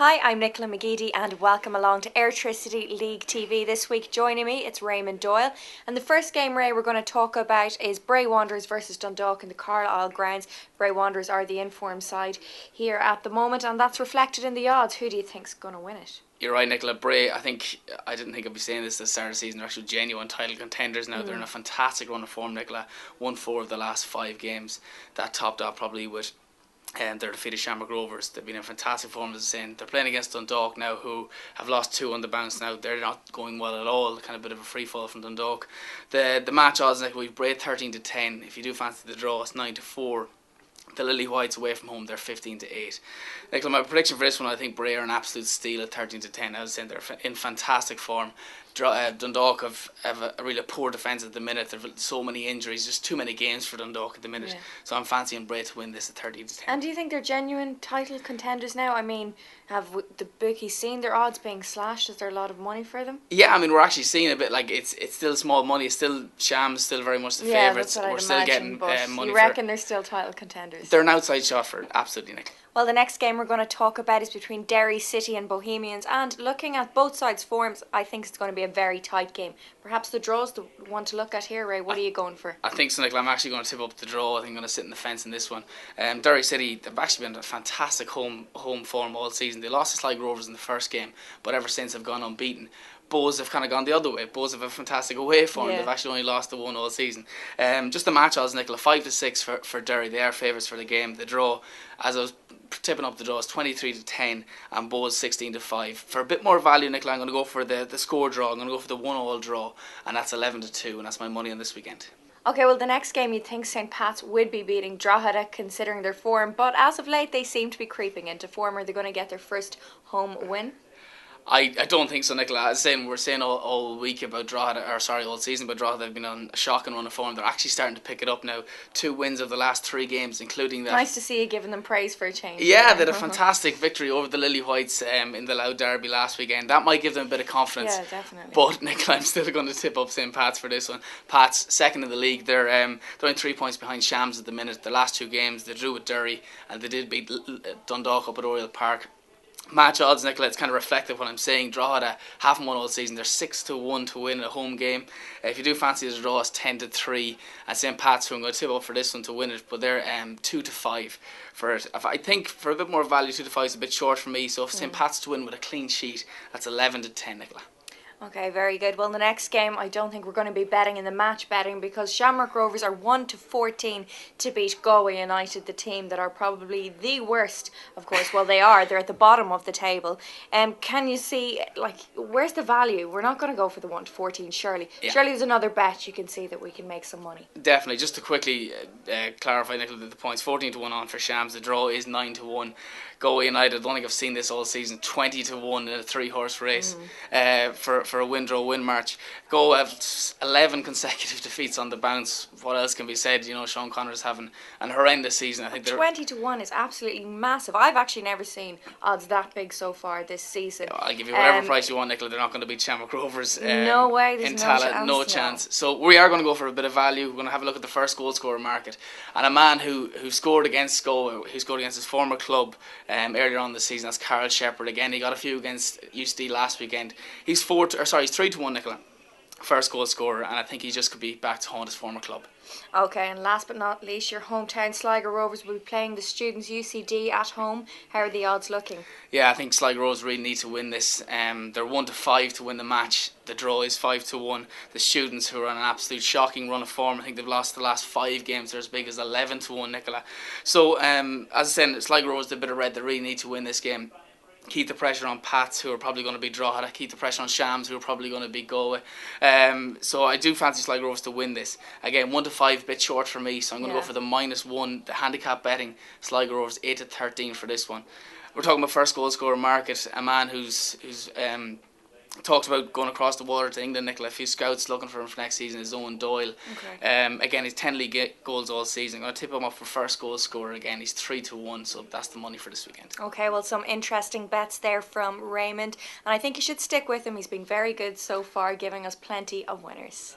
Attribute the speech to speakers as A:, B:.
A: Hi, I'm Nicola McGeady and welcome along to Airtricity League TV. This week joining me, it's Raymond Doyle. And the first game, Ray, we're going to talk about is Bray Wanderers versus Dundalk in the Carlisle grounds. Bray Wanderers are the informed side here at the moment, and that's reflected in the odds. Who do you think's going to win it?
B: You're right, Nicola. Bray, I didn't think I'd be saying this at the start of the season. They're actually genuine title contenders now. They're in a fantastic run of form, Nicola. Won 4 of the last 5 games. That topped off probably with their defeated Shamrock Rovers. They've been in fantastic form, as I was saying. They're playing against Dundalk now, who have lost 2 on the bounce now. They're not going well at all. Kind of a bit of a free fall from Dundalk. The match odds, like we've Bray 13-10. If you do fancy the draw, it's 9-4. The Lily Whites away from home, they're 15-8. Nicola, my prediction for this one, I think Bray are an absolute steal at 13-10. I was saying they're in fantastic form. Dundalk have a really poor defence at the minute. There are so many injuries, just too many games for Dundalk at the minute. Yeah. So I'm fancying Bray to win this at 13-10.
A: And do you think they're genuine title contenders now? I mean, have the bookies seen their odds being slashed? Is there a lot of money for them?
B: Yeah, I mean, we're actually seeing a bit like it's still small money. It's still Shams, still very much the favourites.
A: We're
B: still
A: imagine,
B: getting money.
A: You reckon they're still title contenders?
B: They're an outside shot for it, absolutely, Nick.
A: Well, the next game we're going to talk about is between Derry City and Bohemians, and looking at both sides' forms, I think it's going to be a very tight game. Perhaps the draw's the one to look at here, Ray. What are you going for?
B: I think so, Nicola. I'm actually going to tip up the draw. I think I'm going to sit in the fence in this one. Derry City, they've actually been in a fantastic home form all season. They lost to Shamrock Rovers in the first game, but ever since they've gone unbeaten. Bows have kind of gone the other way. Bows have a fantastic away form. Yeah. They've actually only lost the 1 all season. Just the match odds, Nicola, 5-6 for Derry. They are favourites for the game. The draw, as I was tipping up the draw, is 23-10 and Bows 16-5. For a bit more value, Nicola, I'm going to go for the score draw. I'm going to go for the 1-all draw, and that's 11-2, and that's my money on this weekend.
A: Okay, well, the next game you'd think St. Pat's would be beating Drogheda considering their form, but as of late they seem to be creeping into form. Are they going to get their first home win?
B: I don't think so, Nicola. As we're saying all week about Drogheda, all season about Drogheda. They've been on a shocking run of form. They're actually starting to pick it up now. 2 wins of the last 3 games, including that.
A: Nice to see you giving them praise for a change.
B: Yeah, they had a fantastic victory over the Lily Whites in the Loud Derby last weekend. That might give them a bit of confidence.
A: Yeah, definitely.
B: But, Nicola, I'm still going to tip up St. Pat's for this one. Pat's second in the league. They're only 3 points behind Shams at the minute. The last 2 games, they drew with Derry and they did beat Dundalk up at Oriel Park. Match odds, Nicola, it's kind of reflective of what I'm saying. Drogheda haven't won all season. They're 6-1 to win a home game. If you do fancy the draw, it's 10-3. And St. Pat's, who I'm going to tip up for this one to win it, but they're 2-5 for it. I think for a bit more value, 2-5 is a bit short for me. So if St. Pat's to win with a clean sheet, that's 11-10, Nicola.
A: Okay, very good. Well, the next game, I don't think we're going to be betting in the match betting because Shamrock Rovers are 1-14 to beat Galway United, the team that are probably the worst, of course. Well, they are. They're at the bottom of the table. Can you see, where's the value? We're not going to go for the 1-14, surely. Yeah. Surely there's another bet you can see that we can make some money.
B: Definitely. Just to quickly clarify, Nicola, the points, 14-1 on for Shams. The draw is 9-1. Galway United, I don't think I've seen this all season, 20-1 in a 3-horse race for a win-draw-win match. Go have 11 consecutive defeats on the bounce. What else can be said? You know, Sean Connor's having an horrendous season. I think
A: 20-1 is absolutely massive. I've actually never seen odds that big so far this season.
B: I'll give you whatever price you want, Nicola. They're not going to beat Shamrock Rovers.
A: No way. There's
B: in Tallaght, no chance. So we are going to go for a bit of value. We're going to have a look at the first goal scorer market, and a man who scored against Galway, who scored against his former club earlier on this season. That's Carl Shepherd. Again, he got a few against UCD last weekend. He's 3-1, Nicola, first goal scorer, and I think he just could be back to haunt his former club.
A: Okay, and last but not least, your hometown Sligo Rovers will be playing the students UCD at home. How are the odds looking?
B: Yeah, I think Sligo Rovers really need to win this. They're 1-5 to win the match. The draw is 5-1. The students, who are on an absolute shocking run of form, I think they've lost the last 5 games. They're as big as 11-1, Nicola. So, as I said, Sligo Rovers, the bit of red, they really need to win this game. Keep the pressure on Pats, who are probably going to be Drogheda. Keep the pressure on Shams, who are probably going to be Galway. So I do fancy Sligo Rovers to win this. Again, 1-5, a bit short for me, so I'm going to go for the -1. The handicap betting, Sligo Rovers 8-13 for this one. We're talking about first goal scorer market, a man who's talked about going across the water to England, Nicola. A few scouts looking for him for next season is Owen Doyle. Okay. Again, he's 10 league goals all season. I'm going to tip him up for first goal scorer again. He's 3-1, so that's the money for this weekend. Okay,
A: well, some interesting bets there from Raymond, and I think you should stick with him. He's been very good so far, giving us plenty of winners.